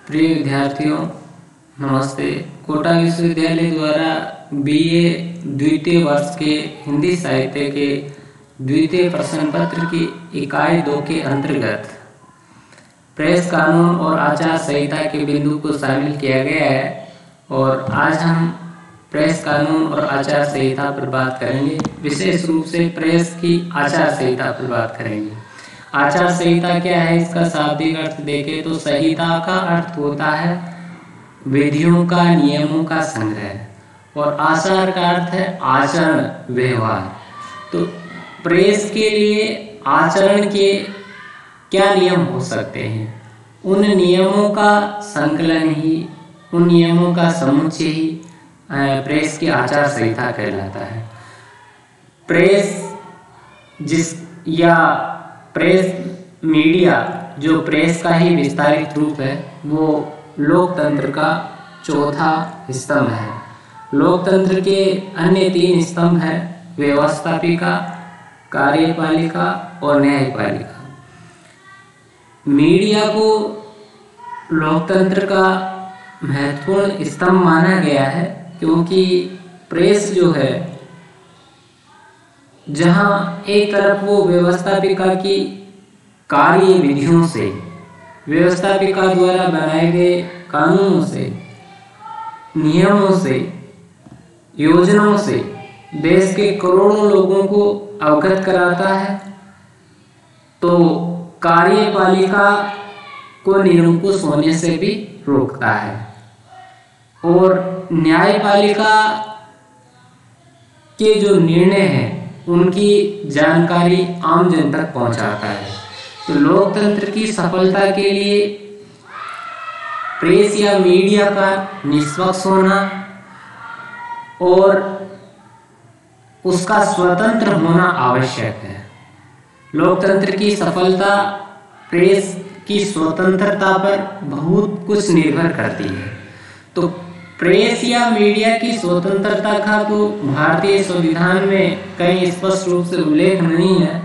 प्रिय विद्यार्थियों, नमस्ते। कोटा विश्वविद्यालय द्वारा बीए द्वितीय वर्ष के हिंदी साहित्य के द्वितीय प्रश्न पत्र की इकाई 2 के अंतर्गत प्रेस कानून और आचार संहिता के बिंदु को शामिल किया गया है और आज हम प्रेस कानून और आचार संहिता पर बात करेंगे। विशेष रूप से प्रेस की आचार संहिता पर बात करेंगे। आचार संहिता क्या है, इसका शाब्दिक अर्थ देखें तो संहिता का अर्थ होता है विधियों का, नियमों का संग्रह, और आचार का अर्थ है आचरण, व्यवहार। तो प्रेस के लिए आचरण के क्या नियम हो सकते हैं? उन नियमों का संकलन ही, उन नियमों का समुच्चय ही प्रेस की आचार संहिता कहलाता है। प्रेस मीडिया जो प्रेस का ही विस्तारित रूप है, वो लोकतंत्र का चौथा स्तंभ है। लोकतंत्र के अन्य 3 स्तंभ हैं, व्यवस्थापिका, कार्यपालिका और न्यायपालिका। मीडिया को लोकतंत्र का महत्वपूर्ण स्तंभ माना गया है, क्योंकि प्रेस जो है, जहां एक तरफ वो व्यवस्थापिका की कार्य विधियों से, व्यवस्थापिका द्वारा बनाए गए कानूनों से, नियमों से, योजनाओं से देश के करोड़ों लोगों को अवगत कराता है, तो कार्यपालिका को निरंकुश होने से भी रोकता है और न्यायपालिका के जो निर्णय हैं उनकी जानकारी आम जन तक पहुंचाता है। तो लोकतंत्र की सफलता के लिए प्रेस या मीडिया का निष्पक्ष होना और उसका स्वतंत्र होना आवश्यक है। लोकतंत्र की सफलता प्रेस की स्वतंत्रता पर बहुत कुछ निर्भर करती है। तो प्रेस या मीडिया की स्वतंत्रता का तो भारतीय संविधान में कहीं स्पष्ट रूप से उल्लेख नहीं है,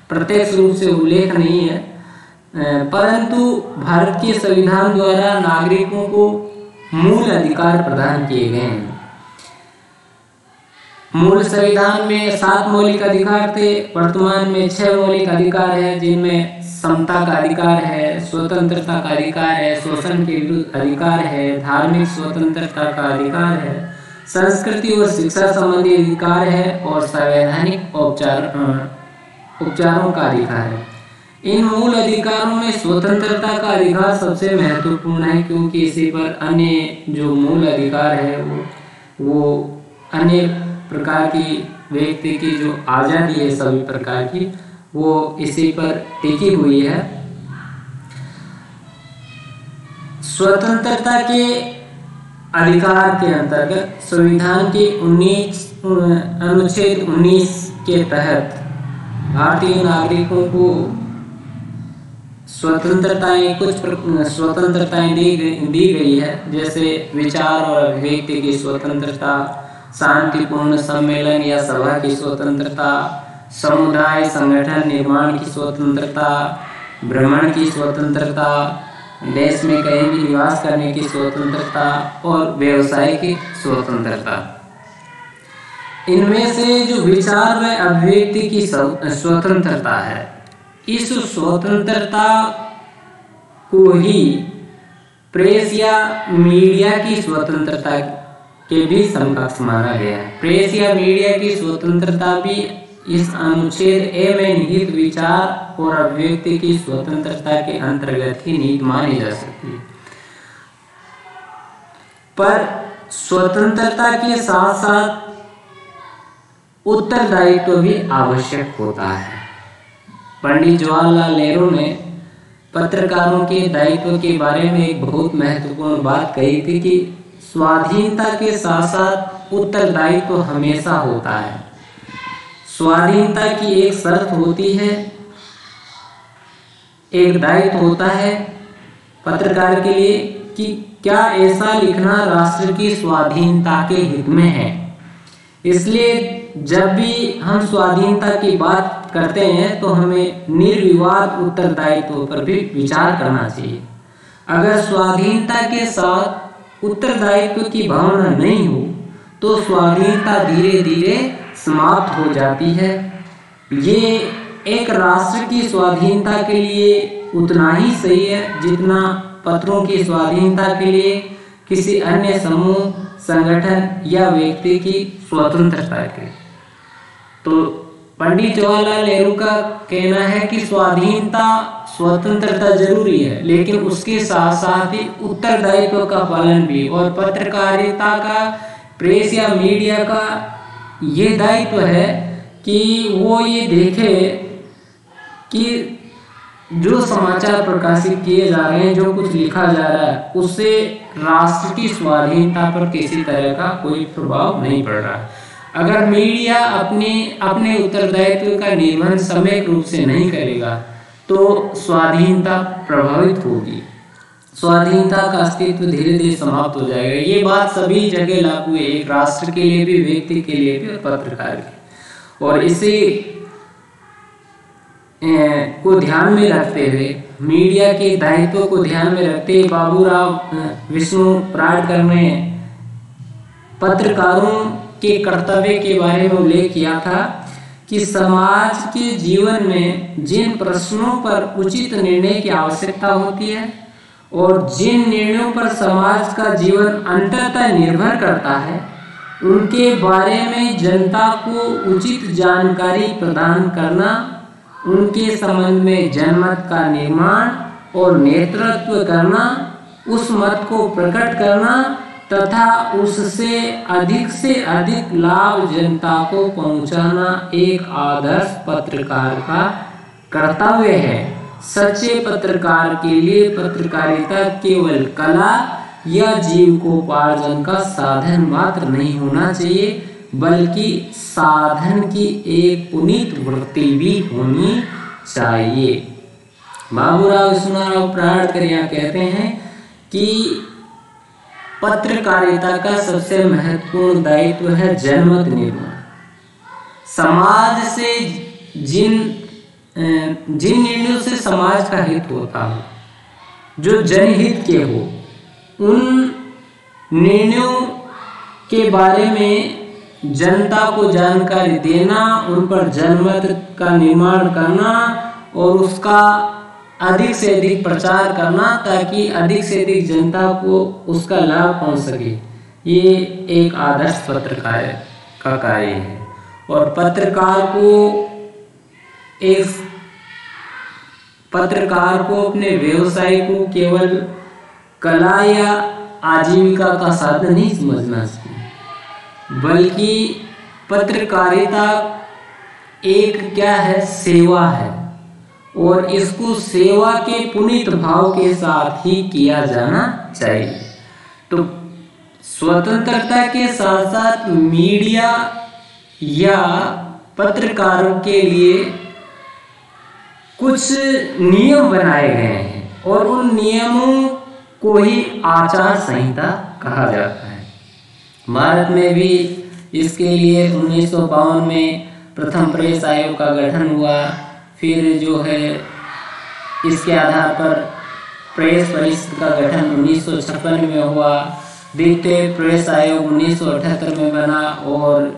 प्रत्यक्ष रूप से उल्लेख नहीं है, परंतु भारत के संविधान द्वारा नागरिकों को मूल अधिकार प्रदान किए गए हैं। मूल संविधान में 7 मौलिक अधिकार थे, वर्तमान में 6 मौलिक अधिकार है, जिनमें समता का अधिकार है, स्वतंत्रता का अधिकार है, शोषण के विरुद्ध अधिकार है, धार्मिक स्वतंत्रता का अधिकार है, संस्कृति और शिक्षा संबंधी अधिकार है और संवैधानिक उपचारों का अधिकार है। इन मूल अधिकारों में स्वतंत्रता का अधिकार सबसे महत्वपूर्ण है, क्योंकि इसी पर अन्य जो मूल अधिकार है वो अन्य प्रकार की व्यक्ति की जो आज़ादी है सभी प्रकार की, वो इसी पर टिकी हुई है। स्वतंत्रता के अधिकार के अंतर्गत संविधान के अनुच्छेद 19 के तहत भारतीय नागरिकों को कुछ स्वतंत्रताएं दी गई है, जैसे विचार और अभिव्यक्ति की स्वतंत्रता, शांतिपूर्ण सम्मेलन या सभा की स्वतंत्रता, समुदाय संगठन निर्माण की स्वतंत्रता, भ्रमण की स्वतंत्रता, देश में कहीं भी निवास करने की स्वतंत्रता और व्यवसाय की स्वतंत्रता। इनमें से जो विचार व अभिव्यक्ति की स्वतंत्रता है, इस स्वतंत्रता को ही प्रेस या मीडिया की स्वतंत्रता के भी समकक्ष माना गया है। प्रेस या मीडिया की स्वतंत्रता भी इस अनुच्छेद ए में निहित विचार और अभिव्यक्ति की स्वतंत्रता के अंतर्गत ही निहित मानी जा सकती है। पर स्वतंत्रता के साथ साथ उत्तरदायित्व भी आवश्यक होता है। पंडित जवाहरलाल नेहरू ने पत्रकारों के दायित्व के बारे में एक बहुत महत्वपूर्ण बात कही थी कि स्वाधीनता के साथ साथ उत्तरदायित्व हमेशा होता है। स्वाधीनता की एक शर्त होती है, एक दायित्व होता है पत्रकार के लिए कि क्या ऐसा लिखना राष्ट्र की स्वाधीनता के हित में है। इसलिए जब भी हम स्वाधीनता की बात करते हैं तो हमें निर्विवाद उत्तरदायित्व पर भी विचार करना चाहिए। अगर स्वाधीनता के साथ उत्तरदायित्व की भावना नहीं हो तो स्वाधीनता धीरे धीरे समाप्त हो जाती है। ये एक राष्ट्र की स्वाधीनता के लिए उतना ही सही है जितना पत्रों की स्वाधीनता के लिए किसी अन्य समूह, संगठन या व्यक्ति की स्वतंत्रता के। तो पंडित जवाहरलाल नेहरू का कहना है कि स्वाधीनता, स्वतंत्रता जरूरी है, लेकिन उसके साथ साथ ही उत्तरदायित्व का पालन भी, और पत्रकारिता का, प्रेस या मीडिया का ये दायित्व है कि वो ये देखे कि जो समाचार प्रकाशित किए जा रहे हैं, जो कुछ लिखा जा रहा है, उससे राष्ट्र की स्वाधीनता पर किसी तरह का कोई प्रभाव नहीं पड़ रहा। अगर मीडिया अपने उत्तरदायित्व का निर्वहन समय रूप से नहीं करेगा तो स्वाधीनता प्रभावित होगी, स्वाधीनता का अस्तित्व धीरे धीरे समाप्त हो जाएगा। ये बात सभी जगह लागू है, एक राष्ट्र के लिए भी, व्यक्ति के लिए भी और पत्रकार के। और इसे को ध्यान में रखते हुए, मीडिया के दायित्व को ध्यान में रखते हुए बाबूराव विष्णु पराडकर ने पत्रकारों के कर्तव्य के बारे में उल्लेख किया था कि समाज के जीवन में जिन प्रश्नों पर उचित निर्णय की आवश्यकता होती है और जिन निर्णयों पर समाज का जीवन अंततः निर्भर करता है, उनके बारे में जनता को उचित जानकारी प्रदान करना, उनके संबंध में जनमत का निर्माण और नेतृत्व करना, उस मत को प्रकट करना तथा उससे अधिक लाभ जनता को पहुंचाना एक आदर्श पत्रकार का कर्तव्य है। सच्चे पत्रकार के लिए पत्रकारिता केवल कला या जीविकोपार्जन का साधन मात्र नहीं होना चाहिए, बल्कि साधन की एक पुनीत वृत्ति भी होनी चाहिए। बाबूराव विश्वनाथ पराडकर यहाँ कहते हैं कि पत्रकारिता का सबसे महत्वपूर्ण दायित्व है जनमत निर्माण। समाज से जिन निर्णयों से समाज का हित होता हो, जो जनहित के हो, उन निर्णयों के बारे में जनता को जानकारी देना, उन पर जनमत का निर्माण करना और उसका अधिक से अधिक प्रचार करना ताकि अधिक से अधिक जनता को उसका लाभ पहुंच सके, ये एक आदर्श पत्रकार का कार्य है। और पत्रकार को अपने व्यवसाय को केवल कला या आजीविका का साधन नहीं समझना चाहिए, बल्कि पत्रकारिता एक क्या है, सेवा है, और इसको सेवा के पुनीत भाव के साथ ही किया जाना चाहिए। तो स्वतंत्रता के साथ साथ मीडिया या पत्रकारों के लिए कुछ नियम बनाए गए हैं और उन नियमों को ही आचार संहिता कहा जाता है। भारत में भी इसके लिए 1952 में प्रथम प्रेस आयोग का गठन हुआ, फिर जो है इसके आधार पर प्रेस परिषद का गठन 1956 में हुआ, द्वितीय प्रेस आयोग 1978 में बना और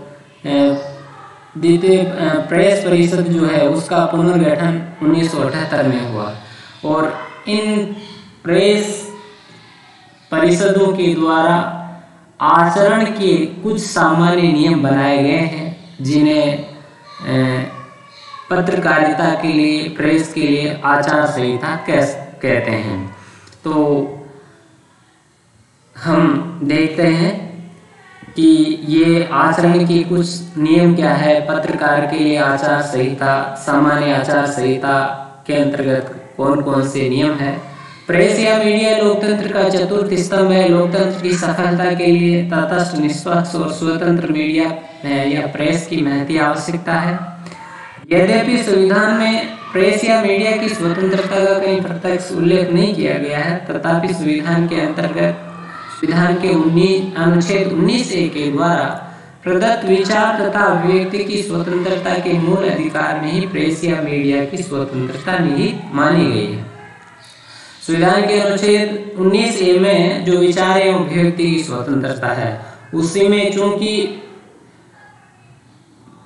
द्वितीय प्रेस परिषद जो है उसका पुनर्गठन 1978 में हुआ। और इन प्रेस परिषदों के द्वारा आचरण के कुछ सामान्य नियम बनाए गए हैं, जिन्हें पत्रकारिता के लिए, प्रेस के लिए आचार संहिता कहते हैं। तो हम देखते हैं कि ये आचरण के कुछ नियम क्या है। पत्रकार के लिए आचार संहिता, सामान्य आचार संहिता के अंतर्गत कौन कौन से नियम है। प्रेस या मीडिया लोकतंत्र का चतुर्थ स्तंभ है। लोकतंत्र की सफलता के लिए तटस्थ, निष्पक्ष और स्वतंत्र मीडिया या प्रेस की महती आवश्यकता है। यद्यपि संविधान में प्रेस या मीडिया की स्वतंत्रता का कहीं प्रत्यक्ष उल्लेख नहीं किया गया है, तथापि संविधान के अंतर्गत संविधान के अनुच्छेद 19A के द्वारा प्रदत्त विचार तथा अभिव्यक्ति की स्वतंत्रता के मूल अधिकार में ही प्रेस या मीडिया की स्वतंत्रता निहित मानी गई है। संविधान के अनुच्छेद 19A में जो विचार एवं अभिव्यक्ति की स्वतंत्रता है, उसी में चूंकि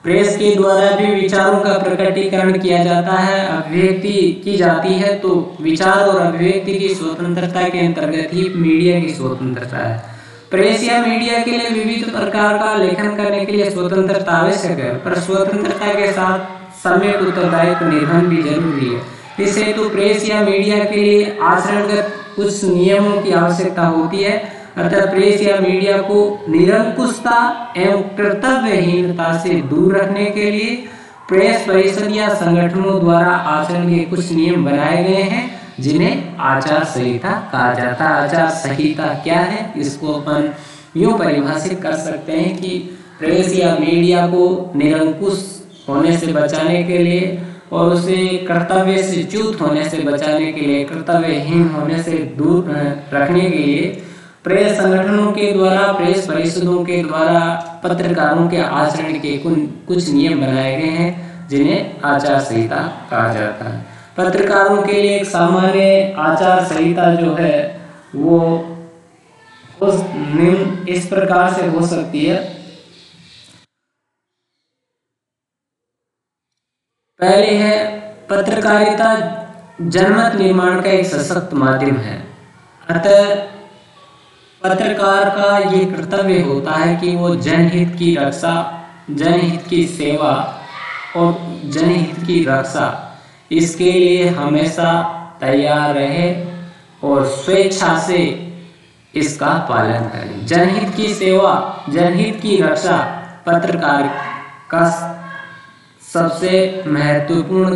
प्रेस के द्वारा भी विचारों का प्रकटीकरण किया जाता है, अभिव्यक्ति की जाती है, तो विचार और अभिव्यक्ति की स्वतंत्रता के अंतर्गत ही मीडिया की स्वतंत्रता है। प्रेस या मीडिया के लिए विविध प्रकार का लेखन करने के लिए स्वतंत्रता आवश्यक है, पर स्वतंत्रता के साथ सम्यक उत्तरदायित्व निर्वहन भी जरूरी है। इस हेतु प्रेस या मीडिया के लिए आचरणगत कुछ नियमों की आवश्यकता होती है। अतः प्रेस या मीडिया को निरंकुशता एवं कर्तव्यहीनता से दूर रखने के लिए प्रेस परिषद या संगठनों द्वारा आचरण के कुछ नियम बनाए गए हैं, जिन्हें आचार संहिता कहा जाता है। आचार संहिता क्या है, इसको अपन यूं परिभाषित कर सकते हैं कि प्रेस या मीडिया को निरंकुश होने से बचाने के लिए और उसे कर्तव्य से च्युत होने से बचाने के लिए, कर्तव्यहीन होने से दूर रखने के लिए प्रेस संगठनों के द्वारा, प्रेस परिषदों के द्वारा पत्रकारों के आचरण के कुछ नियम बनाए गए हैं, जिन्हें आचार संहिता कहा जाता है। पत्रकारों के लिए एक सामान्य आचार संहिता जो है वो निम्न इस प्रकार से हो सकती है। पहले है, पत्रकारिता जनमत निर्माण का एक सशक्त माध्यम है। अतः पत्रकार का ये कर्तव्य होता है कि वो जनहित की रक्षा, जनहित की सेवा और जनहित की रक्षा, इसके लिए हमेशा तैयार रहे और स्वेच्छा से इसका पालन करें। जनहित की सेवा, जनहित की रक्षा पत्रकार का सबसे महत्वपूर्ण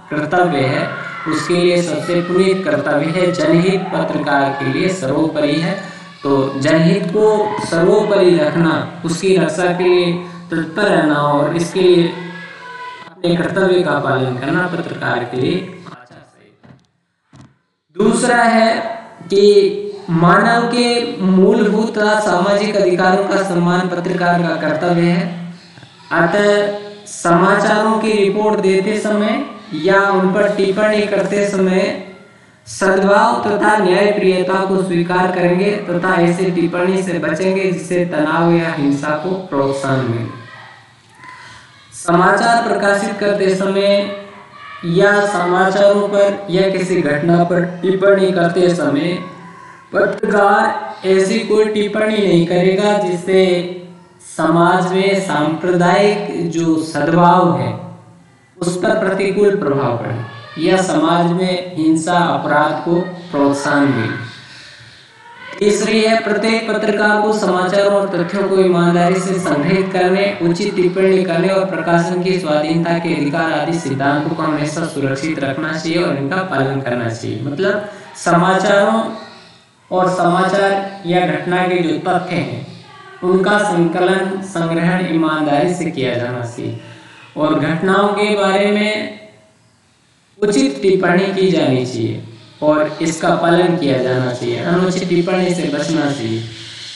कर्तव्य है। उसके लिए सबसे पुनीत कर्तव्य है। जनहित पत्रकार के लिए सर्वोपरि है, तो जनहित को सर्वोपरि रखना, उसकी रक्षा के लिए तत्पर रहना और इसके लिए अपने कर्तव्य का पालन करना पत्रकार के लिए आचार संहिता। दूसरा है कि मानव के मूलभूत सामाजिक अधिकारों का सम्मान पत्रकार का कर्तव्य है। अतः समाचारों की रिपोर्ट देते समय या उन पर टिप्पणी करते समय सद्भाव तथा न्यायप्रियता को स्वीकार करेंगे तथा ऐसे टिप्पणी से बचेंगे जिससे तनाव या हिंसा को प्रोत्साहन मिले। समाचार प्रकाशित करते समय या समाचारों पर या किसी घटना पर टिप्पणी करते समय पत्रकार ऐसी कोई टिप्पणी नहीं करेगा जिससे समाज में सांप्रदायिक जो सद्भाव है उस पर प्रतिकूल प्रभाव पड़े या समाज में हिंसा, अपराध को प्रोत्साहन मिले। तीसरी है, प्रत्येक पत्रकार को समाचारों और तथ्यों को ईमानदारी से संग्रहित करने, उचित टिप्पणी करने और प्रकाशन की स्वाधीनता के अधिकार आदि सिद्धांतों को हमेशा सुरक्षित रखना चाहिए और इनका पालन करना चाहिए। मतलब समाचारों और समाचार या घटना के जो तथ्य हैं उनका संकलन, संग्रहण ईमानदारी से किया जाना चाहिए और घटनाओं के बारे में उचित टिप्पणी की जानी चाहिए और इसका पालन किया जाना चाहिए। अनुचित टिप्पणी से बचना चाहिए।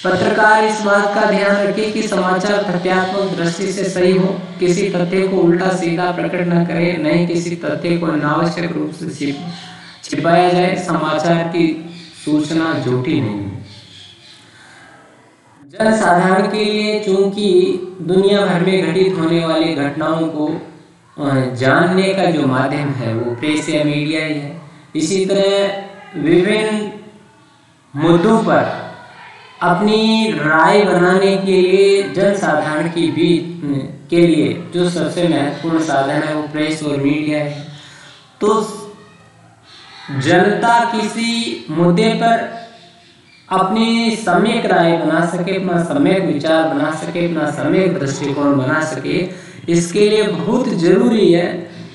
पत्रकार इस बात का ध्यान रखे कि समाचार तथ्यात्मक दृष्टि से सही हो, किसी तथ्य को उल्टा सीधा प्रकट न करे, नहीं किसी तथ्य को अनावश्यक रूप से छिपाया जाए। समाचार की सूचना झूठी नहीं है। जनसाधारण के लिए चूंकि दुनिया भर में घटित होने वाली घटनाओं को जानने का जो माध्यम है वो प्रेस या मीडिया ही है, इसी तरह विभिन्न मुद्दों पर अपनी राय बनाने के लिए जनसाधारण की बीच के लिए जो सबसे महत्वपूर्ण साधन है वो प्रेस और मीडिया है। तो जनता किसी मुद्दे पर अपनी सम्यक राय बना सके, अपना सम्यक विचार बना सके, अपना सम्यक दृष्टिकोण बना सके, इसके लिए बहुत जरूरी है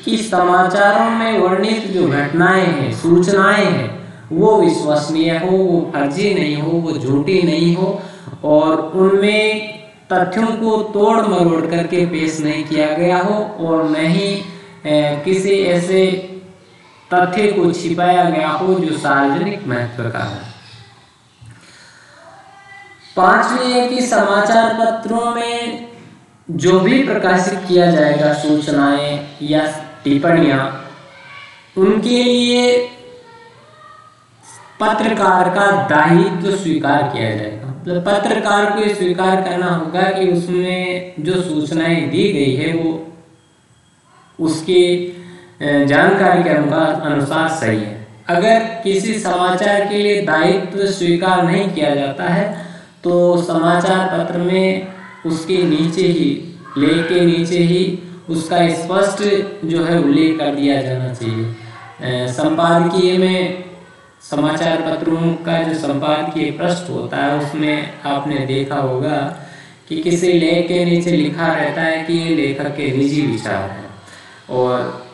कि समाचारों में वर्णित जो घटनाएं हैं, सूचनाएं हैं, वो विश्वसनीय हो, वो फर्जी नहीं हो, वो झूठी नहीं हो और उनमें तथ्यों को तोड़ मरोड़ करके पेश नहीं किया गया हो और न ही किसी ऐसे तथ्य को छिपाया गया हो जो सार्वजनिक महत्व का है। पांचवी है कि समाचार पत्रों में जो भी प्रकाशित किया जाएगा सूचनाएं या टिप्पणियां, उनके लिए पत्रकार का दायित्व स्वीकार किया जाएगा। मतलब पत्रकार को ये स्वीकार करना होगा कि उसमें जो सूचनाएं दी गई है वो उसकी जानकारी के अनुसार सही है। अगर किसी समाचार के लिए दायित्व स्वीकार नहीं किया जाता है तो समाचार पत्र में उसके नीचे ही, लेख के नीचे ही उसका स्पष्ट जो है उल्लेख कर दिया जाना चाहिए। संपादकीय में समाचार पत्रों का जो संपादकीय पृष्ठ होता है उसमें आपने देखा होगा कि किसी लेख के नीचे लिखा रहता है कि ये लेखक के निजी विचार है। और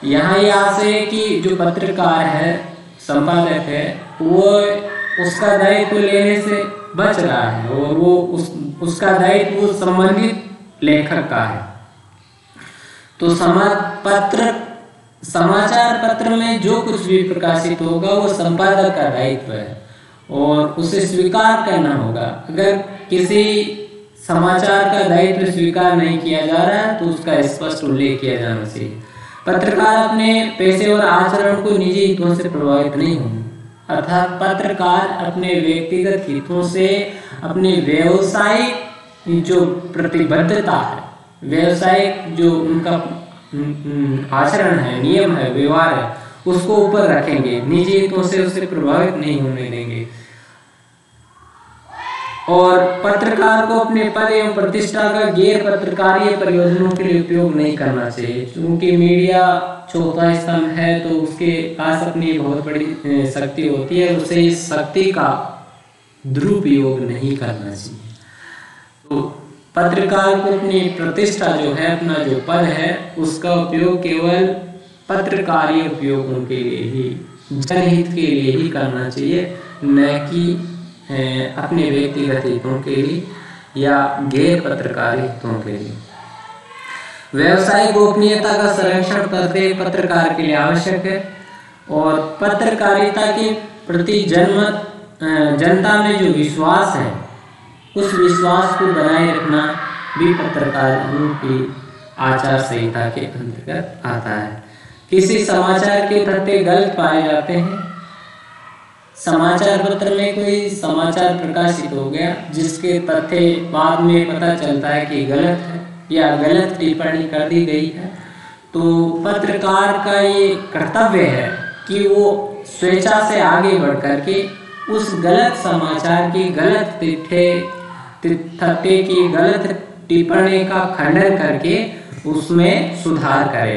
यहाँ ये आशय है कि जो पत्रकार है, संपादक है, वो उसका दायित्व लेने से बच रहा है और वो उसका दायित्व संबंधित लेखक का है। तो समाचार पत्र में जो कुछ भी प्रकाशित होगा वो संपादक का दायित्व है और उसे स्वीकार करना होगा। अगर किसी समाचार का दायित्व स्वीकार नहीं किया जा रहा है तो उसका स्पष्ट उल्लेख किया जाना चाहिए। पत्रकार अपने पेशे और आचरण को निजी हितों से प्रभावित नहीं होंगे, अर्थात पत्रकार अपने व्यक्तिगत हितों से अपने व्यवसायिक जो प्रतिबद्धता है, व्यवसायिक जो उनका आचरण है, नियम है, व्यवहार है, उसको ऊपर रखेंगे, निजी हितों से उसे प्रभावित नहीं होने देंगे। और पत्रकार को अपने पद एवं प्रतिष्ठा का गैर पत्रकारीय प्रयोजनों के लिए उपयोग नहीं करना चाहिए। क्योंकि मीडिया चौथा स्तंभ है तो उसके पास अपनी बहुत बड़ी शक्ति होती है, उसे इस शक्ति का दुरुपयोग नहीं करना चाहिए। तो पत्रकार को अपनी प्रतिष्ठा जो है, अपना जो पद है, उसका उपयोग केवल पत्रकारीय उपयोगों के लिए ही, जनहित के लिए ही करना चाहिए, न कि अपने व्यक्तिगत हितों के लिए या गैर पत्रकारी हितों के लिए। व्यवसायिक गोपनीयता का संरक्षण प्रत्येक पत्रकार के लिए आवश्यक है और पत्रकारिता के प्रति जनता में जो विश्वास है उस विश्वास को बनाए रखना भी पत्रकारों की आचार संहिता के अंतर्गत आता है। किसी समाचार के तथ्य गलत पाए जाते हैं, समाचार पत्र में कोई समाचार प्रकाशित हो गया जिसके तथ्य बाद में पता चलता है कि गलत है या गलत टिप्पणी कर दी गई है, तो पत्रकार का ये कर्तव्य है कि वो स्वेच्छा से आगे बढ़ करके उस गलत समाचार की, गलत तथ्य की, गलत टिप्पणी का खंडन करके उसमें सुधार करे।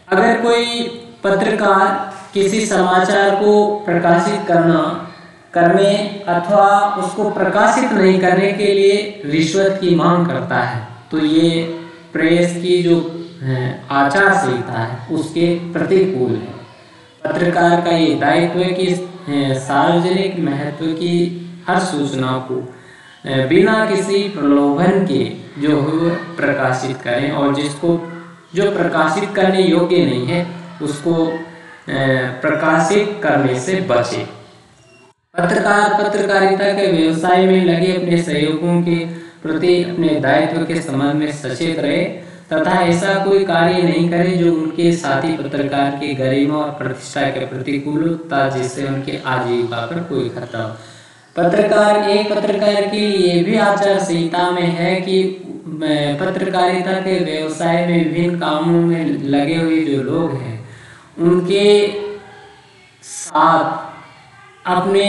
अगर कोई पत्रकार किसी समाचार को प्रकाशित करने अथवा उसको प्रकाशित नहीं करने के लिए रिश्वत की मांग करता है तो ये प्रेस की जो आचार संहिता है उसके प्रतिकूल है। पत्रकार का ये दायित्व है कि सार्वजनिक महत्व की हर सूचना को बिना किसी प्रलोभन के जो है प्रकाशित करें और जो प्रकाशित करने योग्य नहीं है उसको प्रकाशित करने से बचे। पत्रकार पत्रकारिता के व्यवसाय में लगे अपने सहयोगियों के प्रति अपने दायित्व के संबंध में सचेत रहे तथा ऐसा कोई कार्य नहीं करे जो उनके साथी पत्रकार की गरिमा और प्रतिष्ठा के प्रतिकूल होता, जिससे उनके आजीविका पर कोई खतरा हो। एक पत्रकार की ये भी आचार संहिता में है कि पत्रकारिता के व्यवसाय में विभिन्न कामों में लगे हुए जो लोग हैं उनके साथ अपने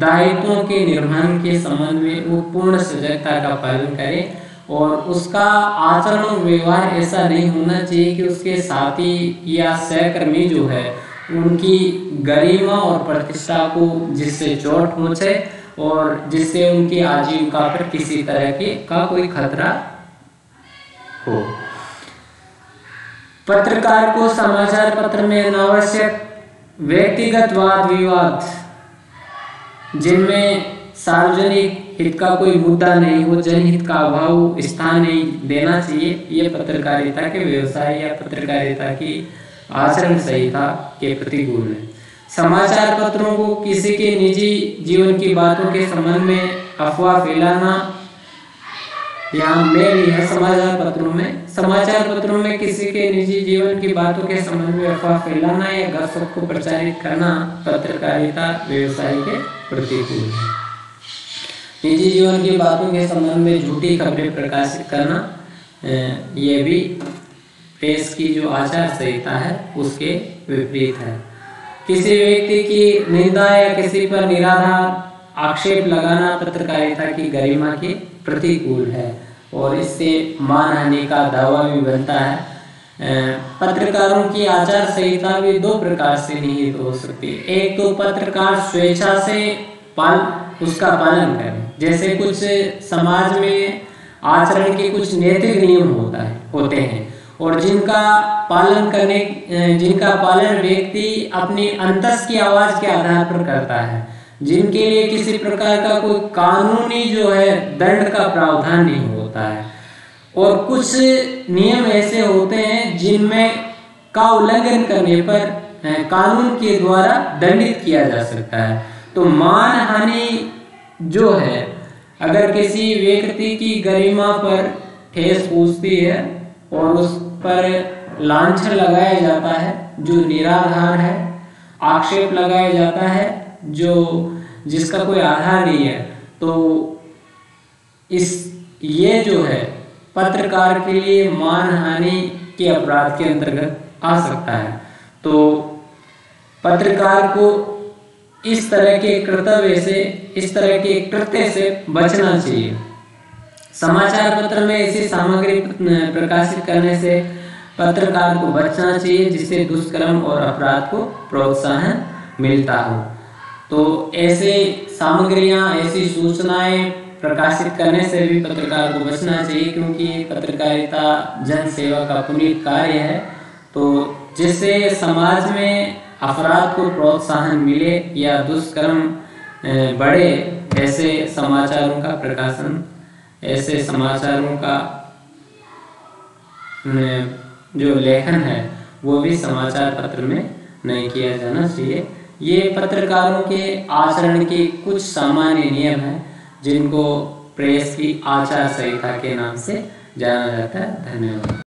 दायित्वों के निर्वहन के संबंध में वो पूर्ण सजगता का पालन करें और उसका आचरण और व्यवहार ऐसा नहीं होना चाहिए कि उसके साथी या सहकर्मी जो है उनकी गरिमा और प्रतिष्ठा को जिससे चोट पहुंचे और जिससे उनकी आजीविका पर किसी तरह का कोई खतरा हो। पत्रकार को समाचार पत्र में अनावश्यक व्यक्तिगत वाद विवाद जिनमें सार्वजनिक हित का कोई मुद्दा नहीं हो, जनहित का अभाव स्थान नहीं देना चाहिए। ये पत्रकारिता के व्यवसाय या पत्रकारिता की आचरण संहिता के प्रतिकूल है। समाचार पत्रों को किसी के निजी जीवन की बातों के संबंध में अफवाह फैलाना यहाँ मेल है समाचार पत्रों में। समाचार पत्रों में किसी के निजी जीवन की बातों के संबंध में अफवाह फैलाना या गपशप को प्रचारित करना पत्रकारिता व्यवसाय के प्रतिकूल है। निजी जीवन की बातों के संबंध में झूठी खबरें प्रकाशित करना ये भी प्रेस की जो आचार संहिता है उसके विपरीत है। किसी व्यक्ति की निंदा या किसी पर निराधार आक्षेप लगाना पत्रकारिता की गरिमा के प्रतिकूल है और इससे मानहानि का दावा भी बनता है। पत्रकारों की आचार संहिता भी दो प्रकार से निहित हो सकती है। एक तो पत्रकार स्वेच्छा से उसका पालन करें, जैसे कुछ समाज में आचरण के कुछ नैतिक नियम होते हैं और जिनका पालन व्यक्ति अपनी अंतस की आवाज के आधार पर करता है, जिनके लिए किसी प्रकार का कोई कानूनी जो है दंड का प्रावधान नहीं होता है। और कुछ नियम ऐसे होते हैं जिनमें का उल्लंघन करने पर कानून के द्वारा दंडित किया जा सकता है। तो मानहानि जो है, अगर किसी व्यक्ति की गरिमा पर ठेस पहुंचती है और उस पर लांछन लगाया जाता है जो निराधार है, आक्षेप लगाया जाता है जिसका कोई आधार नहीं है, तो ये जो है पत्रकार के लिए मानहानि के अपराध के अंतर्गत आ सकता है। तो पत्रकार को इस तरह के कृत्य से बचना चाहिए। समाचार पत्र में ऐसी सामग्री प्रकाशित करने से पत्रकार को बचना चाहिए जिससे दुष्कर्म और अपराध को प्रोत्साहन मिलता हो। तो ऐसे सामग्रियां, ऐसी सूचनाएं प्रकाशित करने से भी पत्रकार को बचना चाहिए, क्योंकि पत्रकारिता जन सेवा का पुनीत कार्य है। तो जिससे समाज में अपराध को प्रोत्साहन मिले या दुष्कर्म बढ़े, ऐसे समाचारों का प्रकाशन, ऐसे समाचारों का जो लेखन है वो भी समाचार पत्र में नहीं किया जाना चाहिए। ये पत्रकारों के आचरण के कुछ सामान्य नियम हैं जिनको प्रेस की आचार संहिता के नाम से जाना जाता है। धन्यवाद।